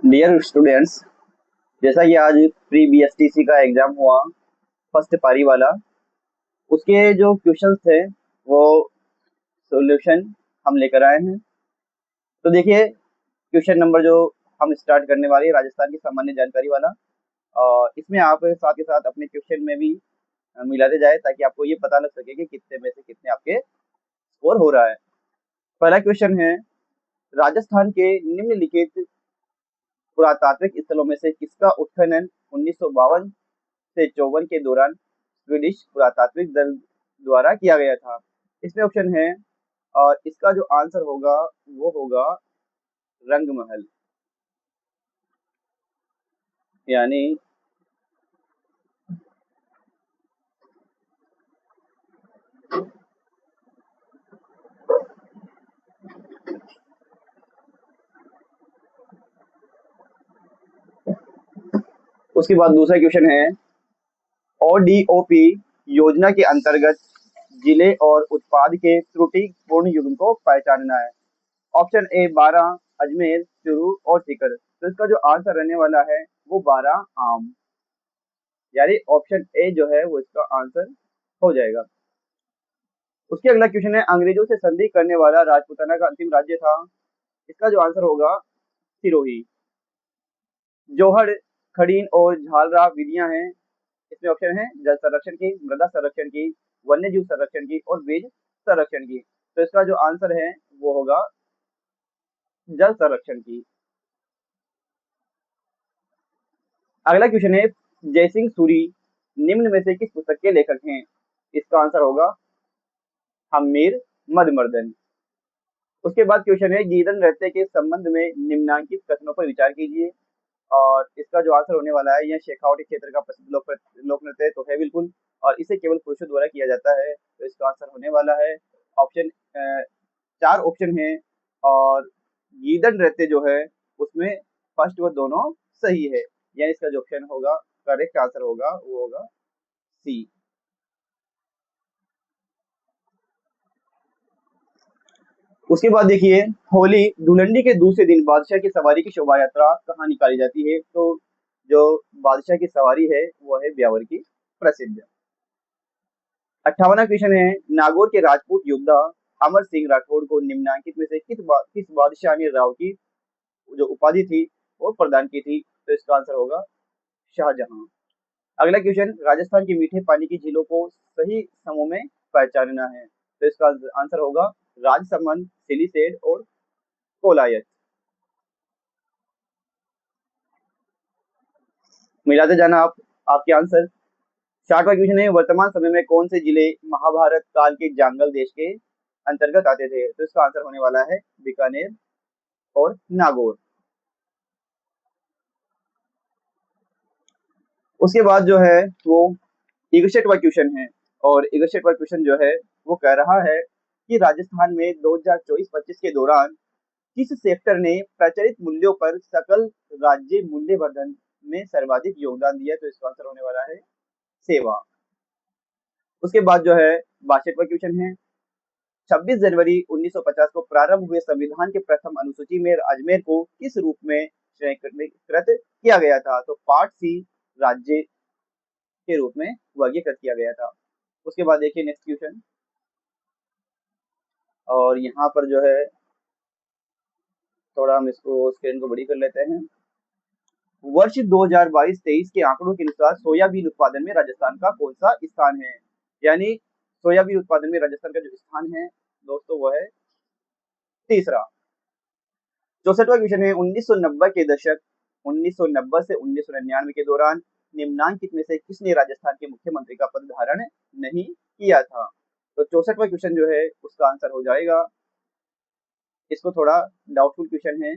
Dear students, जैसा कि आज प्री बीएसटीसी का एग्जाम हुआ फर्स्ट पारी वाला, उसके जो क्वेश्चंस थे वो सॉल्यूशन हम लेकर आए हैं। तो देखिए, क्वेश्चन नंबर जो हम स्टार्ट करने वाले हैं राजस्थान की सामान्य जानकारी वाला, और इसमें आप साथ के साथ अपने क्वेश्चन में भी मिलाते जाए ताकि आपको ये पता लग सके कि कितने में से कितने आपके स्कोर हो रहा है। पहला क्वेश्चन है, राजस्थान के निम्नलिखित पुरातात्विक स्थलों में से किसका उत्खनन 1952 से 54 के दौरान स्वीडिश पुरातात्विक दल द्वारा किया गया था? इसमें ऑप्शन है, और इसका जो आंसर होगा वो होगा रंगमहल, यानी उसके बाद दूसरा क्वेश्चन है, ओडीओपी योजना के अंतर्गत जिले और उत्पाद के त्रुटिपूर्ण युग्म को पहचानना है। ऑप्शन ए 12, अजमेर, चूरू और सीकर। तो इसका जो आंसर रहने वाला है वो 12 आम, यानी ऑप्शन ए जो है वो इसका आंसर हो जाएगा। उसके अगला क्वेश्चन है, अंग्रेजों से संधि करने वाला राजपूताना का अंतिम राज्य था? इसका जो आंसर होगा सिरोही। जोहड़, खड़ीन और झालरा विधियां हैं। इसमें ऑप्शन है जल संरक्षण की, मृदा संरक्षण की, वन्य जीव संरक्षण की और बीज संरक्षण की। तो इसका जो आंसर है वो होगा जल संरक्षण की। अगला क्वेश्चन है, जयसिंह सूरी निम्न में से किस पुस्तक के लेखक हैं? इसका आंसर होगा हम्मीर मधुमर्दन। उसके बाद क्वेश्चन है, गीदड़ नृत्य के संबंध में निम्नांकित कथनों पर विचार कीजिए। और इसका जो आंसर होने वाला है, यह शेखावटी क्षेत्र का प्रसिद्ध लोक नृत्य तो है बिल्कुल, और इसे केवल पुरुषों द्वारा किया जाता है। तो इसका आंसर होने वाला है ऑप्शन, चार ऑप्शन है, और गीदड़ नृत्य जो है उसमें फर्स्ट व दोनों सही है, यानी इसका जो ऑप्शन होगा करेक्ट आंसर होगा वो होगा सी। उसके बाद देखिए, होली धुलंडी के दूसरे दिन बादशाह की सवारी की शोभा यात्रा कहाँ निकाली जाती है? तो जो बादशाह की सवारी है वो है ब्यावर की प्रसिद्ध। 58वां क्वेश्चन है, नागौर के राजपूत योद्धा अमर सिंह राठौड़ को निम्नांकित में से किस बादशाह ने राव की जो उपाधि थी वो प्रदान की थी? तो इसका आंसर होगा शाहजहां। अगला क्वेश्चन, राजस्थान के मीठे पानी की झीलों को सही समूह में पहचानना है। तो इसका आंसर होगा राजसमंद, सिलीसेड और कोलायत। मिलाते जाना आप आपके आंसर। 60वां क्वेश्चन है, वर्तमान समय में कौन से जिले महाभारत काल के जांगल देश के अंतर्गत आते थे? तो इसका आंसर होने वाला है बीकानेर और नागौर। उसके बाद जो है वो 61वां क्वेश्चन है, और 61वां क्वेश्चन जो है वो कह रहा है कि राजस्थान में 2024-25 के दौरान किस सेक्टर ने प्रचलित मूल्यों पर सकल राज्य मूल्य वर्धन में सर्वाधिक योगदान दिया? तो इसका आंसर होने वाला है सेवा। उसके बाद जो है 62वां क्वेश्चन है, 26 जनवरी 1950 को प्रारंभ हुए संविधान के प्रथम अनुसूची में अजमेर को किस रूप में श्रेणीकृत किया गया था? तो पार्ट सी राज्य के रूप में वर्गीकृत किया गया था। उसके बाद देखिए नेक्स्ट क्वेश्चन, और यहाँ पर जो है थोड़ा हम इसको स्क्रीन को बड़ी कर लेते हैं। वर्ष 2022-23 के आंकड़ों के अनुसार सोयाबीन उत्पादन में राजस्थान का कौन सा स्थान है? यानी सोयाबीन उत्पादन में राजस्थान का जो स्थान है दोस्तों वो है तीसरा। 64वां क्वेश्चन है, 1990 के दशक 1990 से 1999 के दौरान निम्नांकित में से किसने राजस्थान के मुख्यमंत्री का पद धारण नहीं किया था? तो 64वां क्वेश्चन जो है उसका आंसर हो जाएगा, इसको थोड़ा डाउटफुल क्वेश्चन है।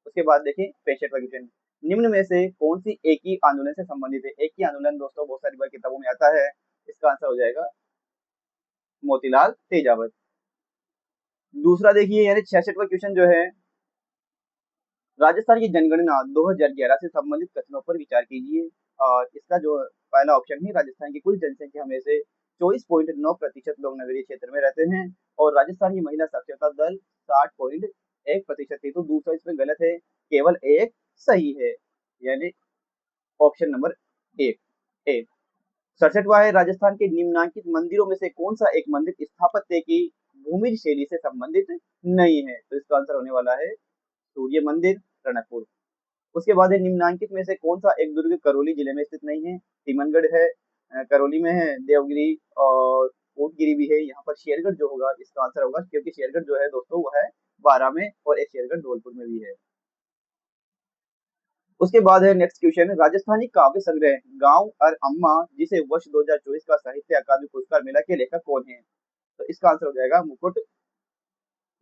उसके बाद देखिए 65वां क्वेश्चन, निम्न में से कौन सी एक ही आंदोलन से संबंधित है? एक ही आंदोलन दोस्तों बहुत सारी बार किताबों में आता है, इसका आंसर हो जाएगा मोतीलाल तेजावत। दूसरा देखिए, यानी 66वां क्वेश्चन जो है, राजस्थान की जनगणना 2011 से संबंधित कथनों पर विचार कीजिए। और इसका जो पहला ऑप्शन है, राजस्थान की कुल जनसंख्या में से 24.9% लोग नगरीय क्षेत्र में रहते हैं, और राजस्थान की महिला साक्षरता दर 60.1% थी। तो दूसरा इसमें गलत है, केवल एक सही है, यानी ऑप्शन नंबर एक ए। 67वां है, राजस्थान के निम्नलिखित मंदिरों में से कौन सा एक मंदिर स्थापत्य की भूमि शैली से संबंधित नहीं है? तो इसका आंसर होने वाला है सूर्य मंदिर, रणकपुर। उसके बाद है, निम्नलिखित में से कौन सा एक दुर्ग करौली जिले में स्थित नहीं है? तिमनगढ़ है, करौली में है, देवगिरी और कोटगिरी भी है। यहाँ पर शेरगढ़ जो होगा इसका आंसर होगा, क्योंकि शेरगढ़ जो है दोस्तों वो है बारां में, और एक शेरगढ़ धौलपुर में भी है। उसके बाद है नेक्स्ट क्वेश्चन, राजस्थानी काव्य संग्रह गांव और अम्मा जिसे वर्ष 2024 का साहित्य अकादमी पुरस्कार मिला के लेखक कौन है? तो इसका आंसर हो जाएगा मुकुट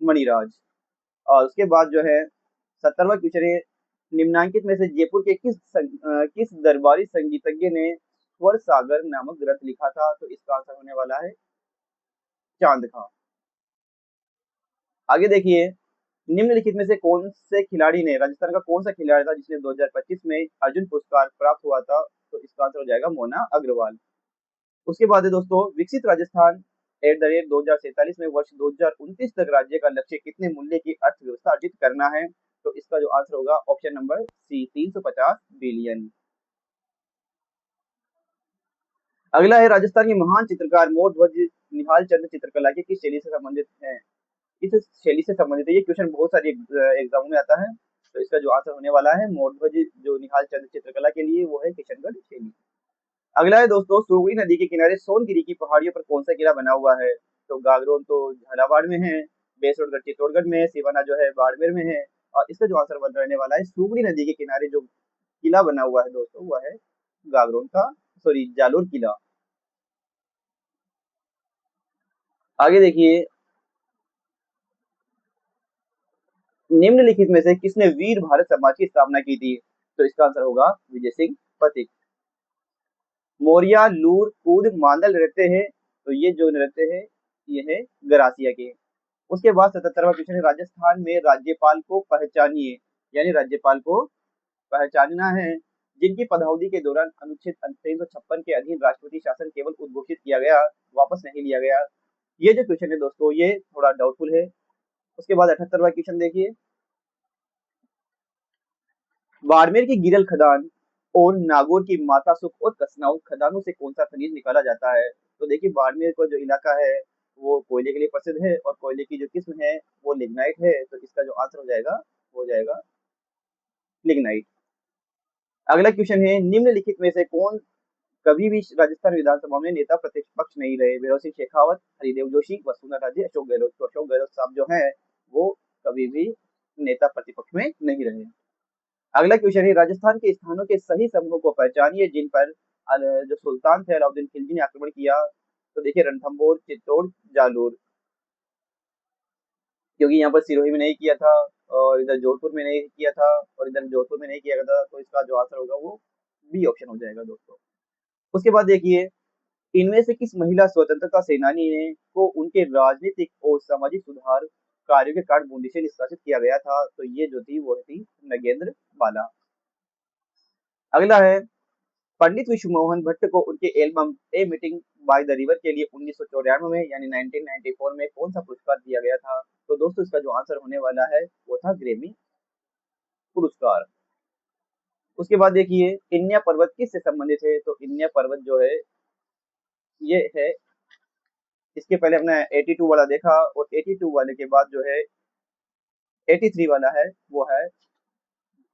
मणिराज। और उसके बाद जो है 70वां क्वेश्चन है, निम्नलिखित में से जयपुर के किस दरबारी संगीतज्ञ ने स्वर सागर नामक ग्रंथ लिखा था? तो इसका आंसर होने वाला है चांद खां। आगे देखिए, निम्नलिखित में से कौन से खिलाड़ी ने, राजस्थान का कौन सा खिलाड़ी था जिसने 2025 में अर्जुन पुरस्कार प्राप्त हुआ था? तो इसका आंसर हो जाएगा मोना अग्रवाल। उसके बाद है दोस्तों, विकसित राजस्थान एट द रेट 2047 में वर्ष 2029 तक राज्य का लक्ष्य कितने मूल्य की अर्थव्यवस्था अर्जित करना है? तो इसका जो आंसर होगा ऑप्शन नंबर सी, 350 बिलियन। अगला है, राजस्थान के महान चित्रकार मोर ध्वज निहाल चंद्र चित्रकला की किस शैली से संबंधित है? किस शैली से संबंधित है? ये क्वेश्चन बहुत सारे एग्जाम में आता है। तो इसका जो आंसर होने वाला है मोर ध्वज जो निहाल चंद्र चित्रकला के लिए वो है किशनगढ़ शैली। अगला है दोस्तों, सोगड़ी नदी के किनारे सोनगिरी की पहाड़ियों पर कौन सा किला बना हुआ है? तो गागरोन तो झालावाड़ में है, बेसोड़गढ़ चित्तौड़गढ़ में है, सिवाना जो है बाड़मेर में है। और इसका जो आंसर बन रहने वाला है, सोगड़ी नदी के किनारे जो किला बना हुआ है दोस्तों वह है गागरोन का, सॉरी जालोर किला। आगे देखिए, निम्नलिखित में से किसने वीर भारत समाज की स्थापना की थी? तो इसका आंसर होगा विजय सिंह पथिक। मोरिया, लूर, कूद, मांडल नृत्य है, तो ये जो नृत्य है ये है गरासिया के। उसके बाद 77वां क्वेश्चन है, राजस्थान में राज्यपाल को पहचानिए, यानी राज्यपाल को पहचानना है जिनकी पदावधि के दौरान अनुच्छेद 356 के अधीन राष्ट्रपति शासन केवल उद्घोषित किया गया, वापस नहीं लिया गया। ये जो क्वेश्चन है दोस्तों ये थोड़ा डाउटफुल है। उसके बाद 78वां क्वेश्चन देखिए, बाड़मेर की गिरल खदान और नागौर की माता सुख और कसनाऊ खदानों से कौन सा खनिज निकाला जाता है? तो देखिए, बाड़मेर का जो इलाका है वो कोयले के लिए प्रसिद्ध है, और कोयले की जो किस्म है वो लिग्नाइट है। तो इसका जो आंसर हो जाएगा लिग्नाइट। अगला क्वेश्चन है, निम्नलिखित में से कौन कभी भी राजस्थान विधानसभा में नेता प्रतिपक्ष पक्ष नहीं रहे? भैरव सिंह शेखावत, हरिदेव जोशी, वसुंधरा राजे, अशोक गहलोत। तो अशोक गहलोत साहब जो है वो कभी भी नेता प्रतिपक्ष में नहीं रहे। अगला क्वेश्चन है, राजस्थान के स्थानों के सही समूह को पहचानिए जिन पर जो सुल्तान थे अलाउद्दीन खिलजी ने आक्रमण किया। तो देखिए, रणथंभौर, चित्तौड़, जालोर, क्योंकि यहाँ पर सिरोही में नहीं किया था, और इधर जोधपुर में नहीं किया था, और इधर जोधपुर में नहीं किया था। तो इसका जो आंसर होगा वो बी ऑप्शन हो जाएगा दोस्तों। उसके बाद देखिए, इनमें से किस महिला स्वतंत्रता सेनानी ने को उनके राजनीतिक और सामाजिक सुधार कार्यों के कारण बूंदी से निष्कासित किया गया था? तो ये जो थी वो थी नगेंद्र बाला। अगला है, पंडित विश्व मोहन भट्ट को उनके album a meeting by the river के लिए 1994 में यानी 1994 में कौन सा पुरस्कार दिया गया था? तो दोस्तों इसका जो आंसर होने वाला है वो था ग्रेमी पुरस्कार। उसके बाद देखिए, इन्या पर्वत किससे संबंधित है? तो इन्या पर्वत जो है ये है, इसके पहले हमने 82 वाला देखा, और 82 वाले के बाद जो है 83 वाला है वो है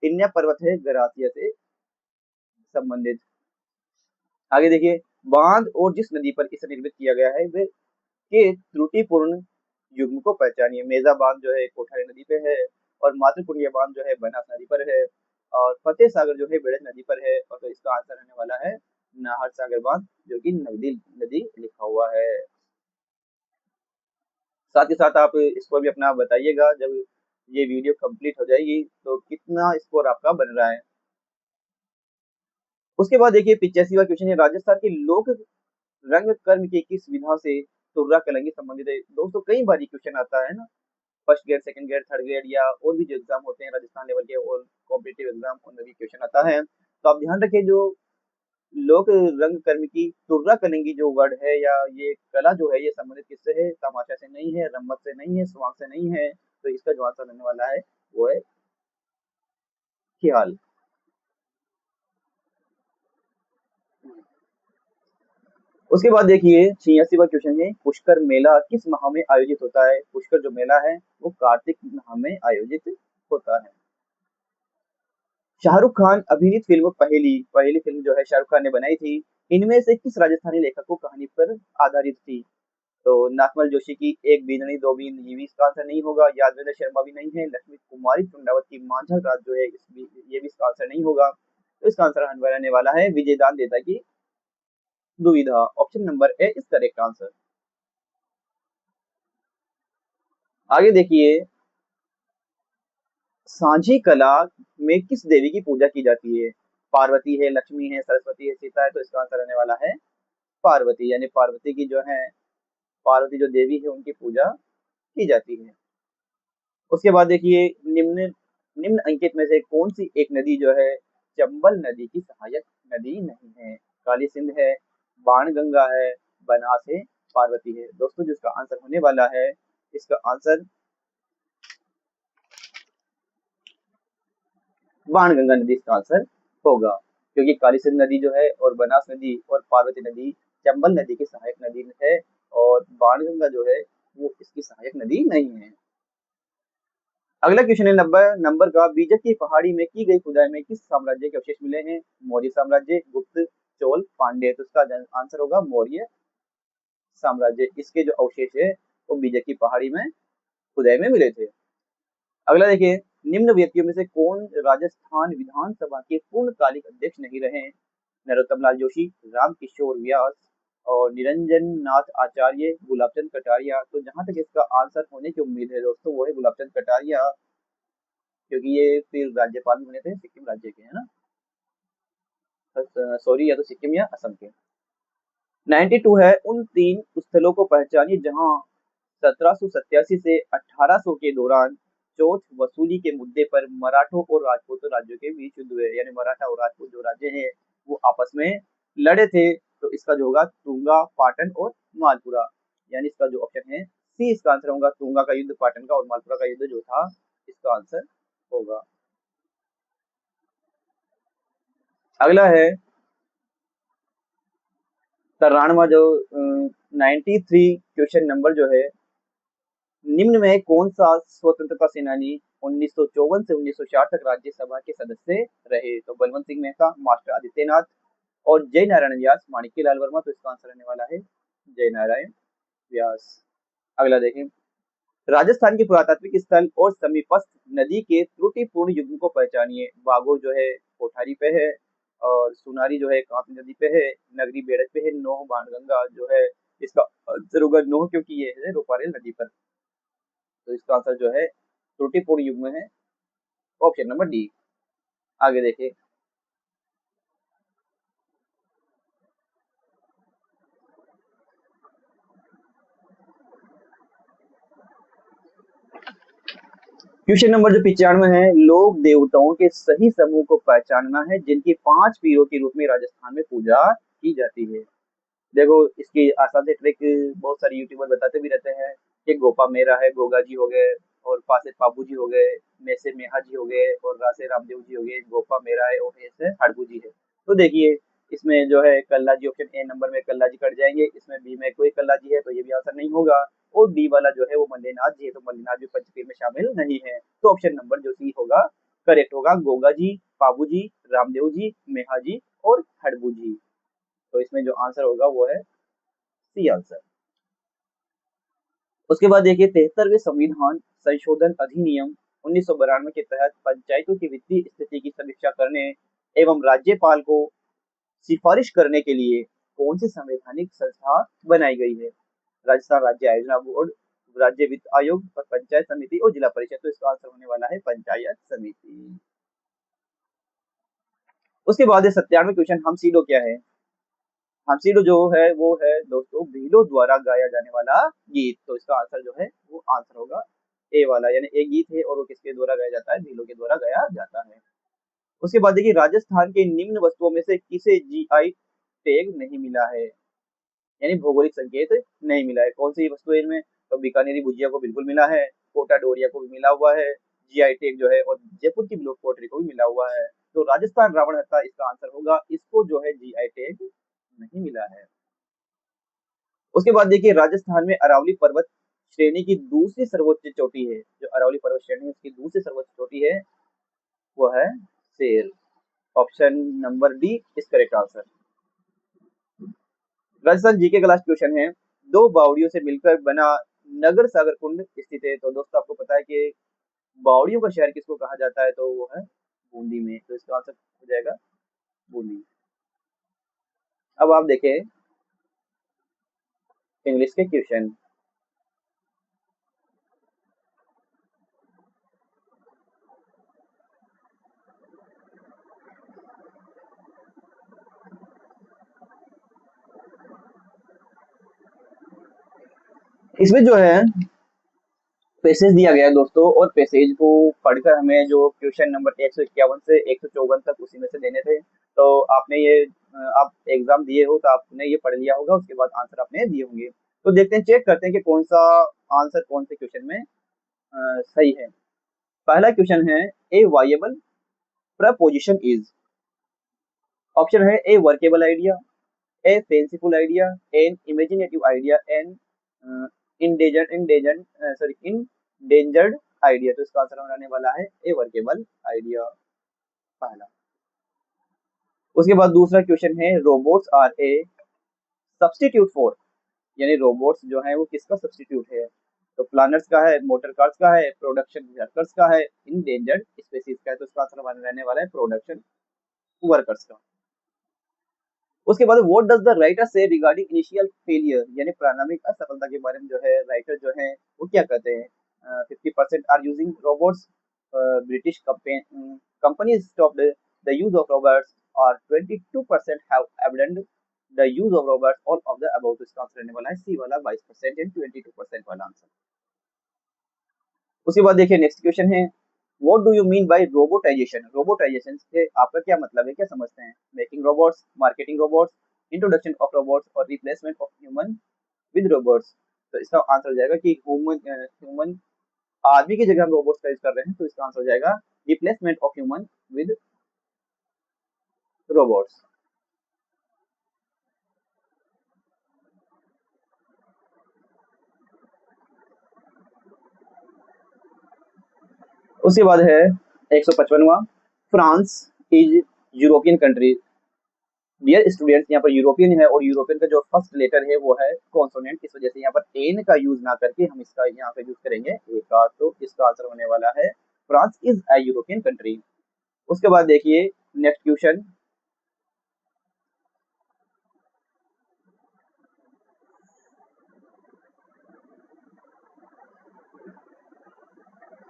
इन्या पर्वत है गरासिया से संबंधित। आगे देखिए, बांध और जिस नदी पर इसे निर्मित किया गया है वे के त्रुटिपूर्ण युग्म को पहचानिए। मेजा बांध जो है कोठारी नदी पे है, और मातृकुंडिया बांध जो है बनास नदी पर है, और फतेह सागर जो है बेड़े नदी पर है। और तो इसका आंसर रहने वाला है नाहर सागर बांध, जो कि नगदी नदी लिखा हुआ है। साथ ही साथ आप इसको भी अपना बताइएगा जब ये वीडियो कंप्लीट हो जाएगी तो कितना स्कोर आपका बन रहा है। उसके बाद देखिए 85वां क्वेश्चन है, राजस्थान के लोक रंग कर्म की किस विधा से तुर्रा कलंगी संबंधित है? दोस्तों कई बार ये क्वेश्चन आता है ना, first grade, second grade, third grade, या और भी जो एग्जाम होते हैं राजस्थान लेवल के और कॉम्पिटिटिव एग्जाम उनमें भी क्वेश्चन आता है। तो आप ध्यान रखिए, जो लोक रंग कर्म की तुर्रा कलंगी जो वर्ड है या ये कला जो है ये संबंधित किससे है? तमाशा से नहीं है, रम्मत से नहीं है, स्वांग से नहीं है। तो इसका जो आंसर होने वाला है वो है ख्याल। उसके बाद देखिए 86वां क्वेश्चन है, पुष्कर मेला किस माह में आयोजित होता है? पुष्कर जो मेला है वो कार्तिक माह में आयोजित होता है। शाहरुख खान अभिनीत फिल्म पहेली, पहेली फिल्म जो है शाहरुख खान ने बनाई थी, इनमें से किस राजस्थानी लेखक को कहानी पर आधारित थी? तो नाथमल जोशी की एक बींदनी दो बीन, ये भी इसका आंसर नहीं होगा। यादवेंद्र शर्मा भी नहीं है। लक्ष्मी कुमारी टुंडावत की मांझा रात जो है ये भी इसका आंसर नहीं होगा। तो इसका आंसर रहने वाला है विजयदान देता की दुविधा। Option number A is correct answer. आगे देखिए, सांझी कला में किस देवी की पूजा की जाती है? पार्वती है, लक्ष्मी है, सरस्वती है, सीता है। तो इसका आंसर रहने वाला है पार्वती, यानी पार्वती की जो है, पार्वती जो देवी है उनकी पूजा की जाती है। उसके बाद देखिए, निम्न निम्न अंकित में से कौन सी एक नदी जो है चंबल नदी की सहायक नदी नहीं है? काली सिंध है, बाणगंगा है, बनास है, पार्वती है। दोस्तों जिसका आंसर होने वाला है, इसका आंसर बाणगंगा नदी इसका आंसर होगा, क्योंकि काली सिंध नदी जो है और बनास नदी और पार्वती नदी चंबल नदी की सहायक नदी है, और बाणगंगा जो है वो इसकी सहायक नदी नहीं है। अगला क्वेश्चन है 90 नंबर का, बीजक की पहाड़ी में की गई खुदाई में किस साम्राज्य के अवशेष मिले हैं? मौर्य साम्राज्य, गुप्त, चोल, पांड्य। तो इसका आंसर होगा मौर्य साम्राज्य। इसके जो अवशेष है वो बीजक की पहाड़ी में खुदाई में मिले थे। अगला देखिए, निम्न व्यक्तियों में से कौन राजस्थान विधानसभा के पूर्णकालिक अध्यक्ष नहीं रहे? नरोत्तम लाल जोशी, राम किशोर व्यास और निरंजन नाथ आचार्य, गुलाबचंद कटारिया। तो जहां तक इसका आंसर होने की उम्मीद है दोस्तों, वो है गुलाबचंद कटारिया, क्योंकि ये फिर राज्यपाल भी बने थे सिक्किम राज्य के, है ना? सॉरी, या तो सिक्किम या असम के। 92 है, उन तीन स्थलों को पहचानिए जहां 1787 से 1800 के दौरान चौथ वसूली के मुद्दे पर मराठों और राजपूतों राज्यों के बीच युद्ध हुए, यानी मराठा और राजपूत जो राज्य हैं वो आपस में लड़े थे। तो इसका जो होगा तुंगा, पाटन और मालपुरा, यानी इसका जो ऑप्शन है सी इसका आंसर होगा। तुंगा का युद्ध, पाटन का और मालपुरा का युद्ध जो था, इसका आंसर होगा। अगला है तरानवा जो 93 क्वेश्चन नंबर जो है, निम्न में कौन सा स्वतंत्रता सेनानी 1954 से 1960 तक राज्यसभा के सदस्य रहे? तो बलवंत सिंह मेहता, मास्टर आदित्यनाथ और जय नारायण व्यास, माणिक्य लाल वर्मा। तो इसका आंसर रहने वाला है जय नारायण व्यास। अगला देखें, राजस्थान के पुरातात्विक स्थल और समीपस्थ नदी के त्रुटिपूर्ण युग्म को पहचानिए। बागोर जो है कोठारी पे है, और सुनारी जो है कांपी नदी पे है, नगरी बेड़क पे है, नोह बाणगंगा जो है इसका आंसर होगा नोह, क्योंकि ये है रूपारेल नदी पर। तो इसका आंसर जो है त्रुटिपूर्ण युग्म है, ऑप्शन नंबर डी। आगे देखिए, क्वेश्चन नंबर जो 95 है, लोक देवताओं के सही समूह को पहचानना है जिनकी 5 पीरों के रूप में राजस्थान में पूजा की जाती है। देखो इसकी आसान से ट्रिक बहुत सारे यूट्यूबर बताते भी रहते हैं कि गोपा मेरा है, गोगा जी हो गए, और पासे पापू जी हो गए, मैसे मेहा जी हो गए, और रासे रामदेव जी हो गए। गोपा मेरा है और ऐसे हड़बू जी है। तो देखिए इसमें जो है कल्ला जी, ऑप्शन ए नंबर में कल्ला जी कट जाएंगे, इसमें बी में कोई कल्ला जी है तो ये भी आंसर नहीं होगा, और डी वाला जो है वो मल्लेनाथ जी है, तो मल्लेनाथ भी पंचपीर में शामिल नहीं है। तो ऑप्शन नंबर जो सी होगा करेक्ट होगा, गोगा जी, पाबू जी, रामदेव जी, मेहा जी और हड़बू जी। तो इसमें जो आंसर होगा वो है सी आंसर। उसके बाद देखिए 73वें संविधान संशोधन अधिनियम 1992 के तहत पंचायतों की वित्तीय स्थिति की समीक्षा करने एवं राज्यपाल को सिफारिश करने के लिए कौन सी संवैधानिक संस्था बनाई गई है? राजस्थान राज्य आयोजना बोर्ड, राज्य वित्त आयोग और पंचायत समिति और जिला परिषद। तो इसका आंसर होने वाला है पंचायत समिति। उसके बाद 97 क्वेश्चन, हम सीडो क्या है? हंसिडो जो है वो है दोस्तों भीलों द्वारा गाया जाने वाला गीत। तो इसका आंसर जो है वो आंसर होगा ए वाला, यानी एक गीत है और वो किसके द्वारा गाया जाता है? भीलों के द्वारा गाया जाता है। उसके बाद देखिए, राजस्थान के निम्न वस्तुओं में से किसे जीआई टैग नहीं मिला है, यानी भौगोलिक संकेत नहीं मिला है? कौन सी वस्तु है इनमें? तो बीकानेरी भुजिया को बिल्कुल मिला है, कोटा डोरिया को भी मिला हुआ है, जीआई टैग जो है और जयपुर की ब्लॉक पोट्री को भी मिला हुआ है। तो राजस्थान रावण हत्था इसका आंसर होगा, इसको जो है जीआई टैग नहीं मिला है। उसके बाद देखिए राजस्थान में अरावली पर्वत श्रेणी की दूसरी सर्वोच्च चोटी है, जो अरावली पर्वत श्रेणी है उसकी दूसरी सर्वोच्च चोटी है वो है सेर। ऑप्शन नंबर डी इस करेक्ट आंसर। राजस्थान जीके का लास्ट क्वेश्चन है, दो बावड़ियों से मिलकर बना नगर सागर कुंड स्थित है। तो दोस्तों आपको पता है कि बावड़ियों का शहर किसको कहा जाता है, तो वो है बूंदी में। तो इसका आंसर हो जाएगा बूंदी। अब आप देखें इंग्लिश के क्वेश्चन। इसमें जो है पैसेज दिया गया है दोस्तों, और पैसेज को पढ़कर हमें जो क्वेश्चन नंबर 151 से 154 तक उसी में से देने थे। तो आपने ये आप एग्जाम दिए हो तो आपने ये पढ़ लिया होगा, उसके बाद आंसर आपने दिए होंगे। तो देखते हैं, चेक करते हैं कि कौन सा आंसर कौन से क्वेश्चन में सही है। पहला क्वेश्चन है, a viable proposition is. Option है a workable idea, a fanciful idea, an imaginative idea, an endangered idea. तो इसका आंसर होने वाला है ए वर्केबल आइडिया, पहला। उसके बाद दूसरा क्वेश्चन है, robots are a substitute for. यानी रोबोट्स जो है वो किसका सब्स्टिट्यूट है, तो प्लानर्स का है, मोटर कार्स का है, प्रोडक्शन वर्कर्स का है, इंडेंजर्ड स्पीसीज का है। तो इसका आंसर रहने वाला है प्रोडक्शन वर्कर्स का। उसके बाद व्हाट डज द राइटर से रिगार्डिंग इनिशियल फेलियर, यानी प्रारंभिक असफलता के बारे में जो है राइटर जो है वो क्या कहते हैं। 50% are using robots, British companies stopped the use of robots, और 22% have abandoned the use of robots, all of the above. तो इसका आंसर रहने वाला है सी वाला 22% एंड 22% वाला आंसर। उसके बाद देखिए नेक्स्ट क्वेश्चन है, what do you mean by robotization. Robotization से आपका क्या मतलब है, क्या समझते हैं। Making robots, marketing robots, introduction of robots, और replacement of human with robots. तो इसका आंसर हो जाएगा कि ह्यूमन आदमी की जगह हम रोबोट्स का यूज कर रहे हैं। तो इसका आंसर हो जाएगा replacement of human with robots. उसके बाद है 155वां, France is European country. Dear students, यहाँ पर यूरोपियन है और यूरोपियन का जो फर्स्ट लेटर है वो है कॉन्सोनेंट, इस वजह से यहाँ पर एन का यूज ना करके हम इसका यहाँ पे यूज करेंगे ए का। तो इसका आंसर होने वाला है France is a European country. उसके बाद देखिए नेक्स्ट क्वेश्चन,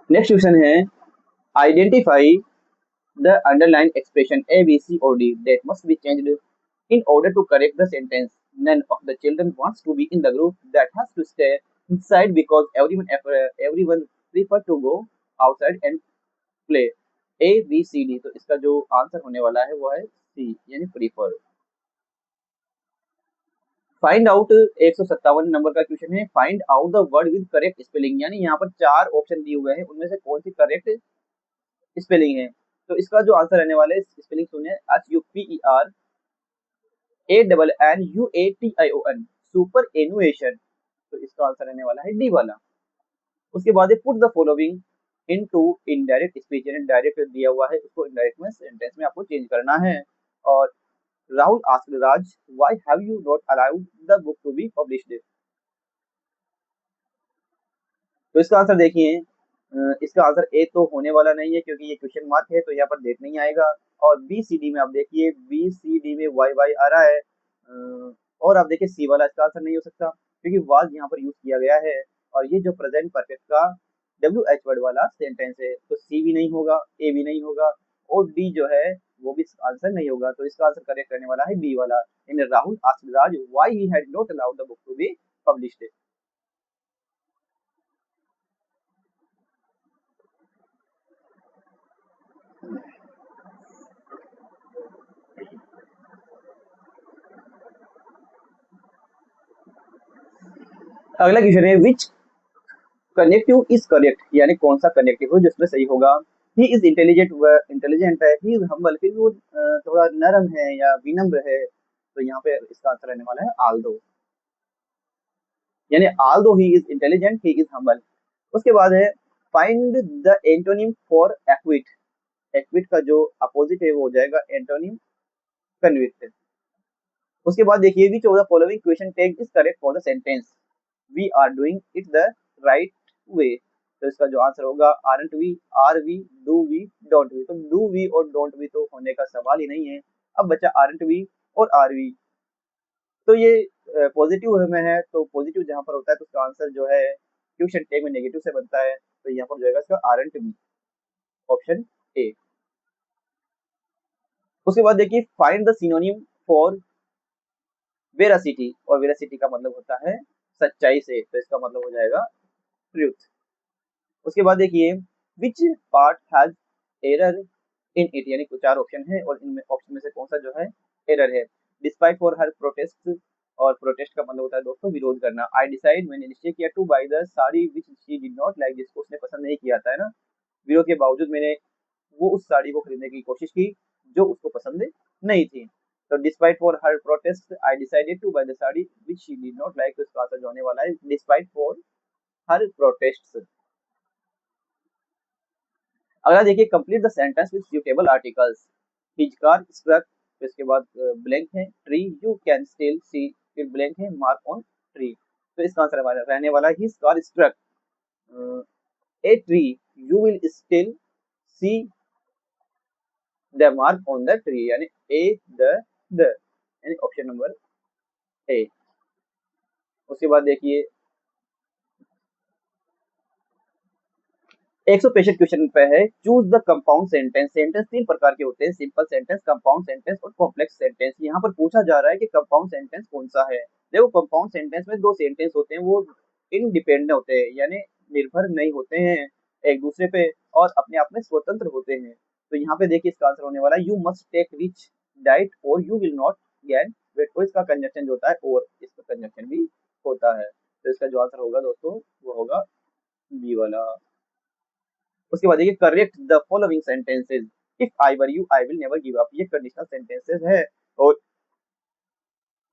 नेक्स्ट क्वेश्चन है, identify the underline expression A B C और D that must be changed in order to correct the sentence. None of the children wants to be in the group that has to stay inside because everyone prefer to go outside and play. A B C D। तो इसका जो answer होने वाला है वो है सी, यानी prefer. Find out 157 number का क्वेश्चन है, find out the word with correct spelling. यानी यहाँ पर चार ऑप्शन दिए हुए हैं, उनमें से कौन सी करेक्ट स्पेलिंग है। तो इसका जो आंसर रहने वाला है, स्पेलिंग सुनिए, SUPERANNUATION, सुपर एनुएशन। तो इसका आंसर रहने वाला है डी वाला। उसके बाद put the following into indirect speech, यानी डायरेक्ट दिया हुआ है उसको इनडायरेक्ट में सेंटेंस में आपको चेंज करना है। और Rahul asked Raj, why have you not allowed the book to be published. तो इसका आंसर देखिए, इसका आंसर ए तो होने वाला नहीं है क्योंकि ये क्वेश्चन मार्क है, तो यहाँ पर डेट नहीं आएगा। और बी सी डी में आप देखिए, बी सी डी में वाई वाई आ रहा है। और आप देखिए सी वाला इसका आंसर नहीं हो सकता क्योंकि वाज यहाँ पर यूज किया गया है, और ये जो प्रेजेंट परफेक्ट का डब्ल्यू एच वर्ड वाला सेंटेंस है। तो सी भी नहीं होगा, ए भी नहीं होगा, और डी जो है वो भी आंसर नहीं होगा। तो इसका आंसर करेक्ट करने वाला है बी वाला, in Rahul asked Raj why he had not allowed the book to be published. अगला क्वेश्चन है, विच कनेक्टिव इज करेक्ट, यानी कौन सा कनेक्टिव है जिसमें सही होगा। ही इज इंटेलिजेंट, वह इंटेलिजेंट है। ही इज हम्बल, फिर वो थोड़ा नरम है या विनम्र है, तो यहाँ पे इसका आंसर रहने वाला है आल्दो, यानी Aldous he is intelligent he is humble. उसके बाद है find the antonym for equity. Equity का जो अपोजिट है वो हो जाएगा एंटोनिम कन्विक्ट। उसके बाद देखिए which of the following question tag is correct for the sentence we are doing it the right way. तो इसका जो आंसर होगा aren't we, are we, do we, don't we. तो डू वी और don't we तो होने का सवाल ही नहीं है। अब बचा आरंट वी और आर वी। तो ये पॉजिटिव में है, तो पॉजिटिव जहां पर होता है तो उसका आंसर जो है क्वेश्चन टैग में नेगेटिव से बनता है, तो यहाँ पर जाएगा इसका आरंट वी, ऑप्शन ए। उसके बाद देखिए find the synonym for veracity, और वेरासिटी का मतलब होता है सच्चाई से, तो इसका मतलब हो जाएगा ट्रूथ। उसके बाद देखिए which part has error in it, यानी कुछ चार ऑप्शन है और इनमें ऑप्शन में से कौन सा जो है एरर है। डिस्पाइट फॉर हर प्रोटेस्ट, और प्रोटेस्ट का मतलब होता है दोस्तों विरोध करना। आई डिसाइड, मैंने निश्चय किया, to buy the sari which she did not like, जिसको उसने पसंद नहीं किया था, है ना। विरोध के बावजूद मैंने वो उस साड़ी को खरीदने की कोशिश की जो उसको पसंद नहीं थी। तो despite for her protest I decided to buy the sari which she did not like, तो इसका आंसर जो होने वाला है डिस्पाइट फॉर हर प्रोटेस्ट। अगला देखिए complete the sentence with suitable articles. His car struck, इसके बाद ब्लैंक है tree, you can still see, फिर ब्लैंक है मार्क ऑन ट्री। तो इसका आंसर रहने वाला his car struck a tree, you will still see the mark on the tree, यानी ए द यानी ऑप्शन नंबर ए। उसके बाद देखिए 165 क्वेश्चन पे है choose the compound sentence. Sentence तीन प्रकार के होते हैं, सिंपल सेंटेंस, कंपाउंड सेंटेंस और कॉम्प्लेक्स सेंटेंस। यहाँ पर पूछा जा रहा है कि कंपाउंड सेंटेंस कौन सा है। देखो कंपाउंड सेंटेंस में दो सेंटेंस होते हैं, वो इनडिपेंडेंट होते हैं, यानी निर्भर नहीं होते हैं एक दूसरे पे और अपने आप में स्वतंत्र होते हैं। तो यहाँ पे देखिए इसका आंसर होने वाला है you must take rich diet और you will not gain weight. और इसका कंजक्शन जो होता है और इसका कंजक्शन भी होता है, तो इसका जो आंसर होगा दोस्तों वो होगा बी वाला। उसके बाद देखिए correct the following sentences. If I were you I will never give up, ये कंडीशनल सेंटेंसेस है और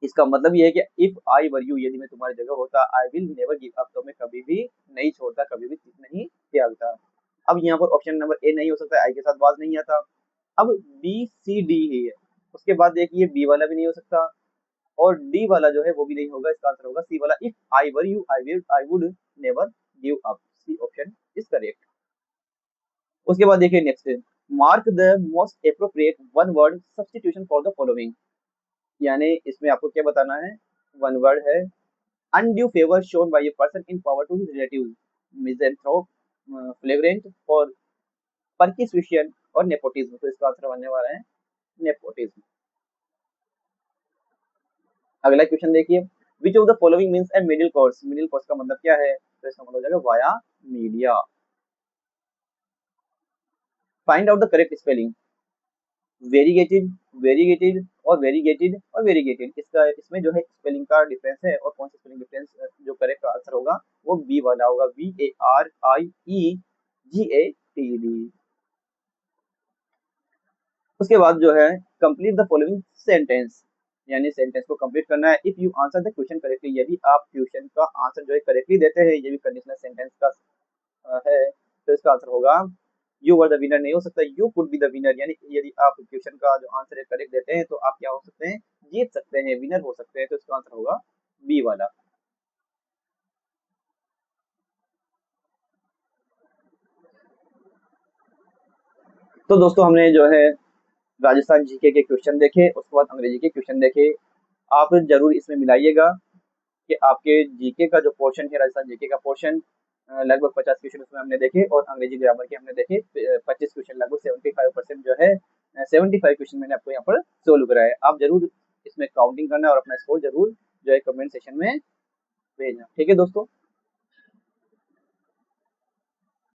इसका मतलब ये है कि इफ आई वर यू, यदि मैं तुम्हारी जगह होता, I will never give up, तो मैं कभी भी नहीं छोड़ता, कभी भी नहीं त्यागता। अब यहाँ पर ऑप्शन नंबर ए नहीं हो सकता, आई के साथ बाज नहीं आता। अब बी सी डी ही है, उसके बाद देखिए बी वाला भी नहीं हो सकता और डी वाला जो है वो भी नहीं होगा। इसका आंसर होगा सी वाला, if I were you I would never give up. C option is correct. उसके बाद देखिए next mark the most appropriate one word substitution for the following, यानी इसमें आपको क्या बताना है। वन वर्ड है undue favour shown by a person in power to his relatives, misanthrope, flagrant और परक्यूशन और नेपोटिज्म। तो इसका आंसर बनने वाला है नेपोटिज्म। अगला क्वेश्चन देखिए which of the following means a middle course. Middle course का मतलब क्या है, तो इसका मतलब हो जाएगा via media. Find out the correct spelling. Variegated, variegated और वेरीगेटेड और वेरीगेटेड, इसका इसमें जो है स्पेलिंग का डिफरेंस है और कौन सा स्पेलिंग डिफरेंस जो करेक्ट आंसर होगा वो बी वाला होगा, VARIEGATED। उसके बाद जो है कंप्लीट द फॉलोइंग सेंटेंस, यानी सेंटेंस को कंप्लीट करना है। If you answer the question correctly, यदि आप क्वेश्चन का आंसर जो है करेक्टली देते हैं, ये भी कंडीशनल सेंटेंस का है, तो इसका आंसर होगा यू वर द विनर नहीं हो सकता, you could be the winner, यानी यदि आप क्वेश्चन का जो आंसर है करेक्ट देते हैं तो आप क्या हो सकते हैं, जीत सकते हैं, विनर हो सकते हैं। तो इसका आंसर होगा बी वाला। तो दोस्तों हमने जो है राजस्थान जीके के क्वेश्चन देखे, उसके बाद अंग्रेजी के क्वेश्चन देखे। आप जरूर इसमें मिलाइएगा कि आपके जीके का जो पोर्शन है, राजस्थान जीके का पोर्शन लगभग 50 क्वेश्चन उसमें हमने देखे और अंग्रेजी ग्रामर के हमने देखे 25 क्वेश्चन, लगभग 75% जो है 75 क्वेश्चन मैंने आपको यहाँ पर सोल्व कराए। आप जरूर इसमें काउंटिंग करना और अपना स्कोर जरूर जो है कमेंट सेक्शन में भेजना। ठीक है दोस्तों।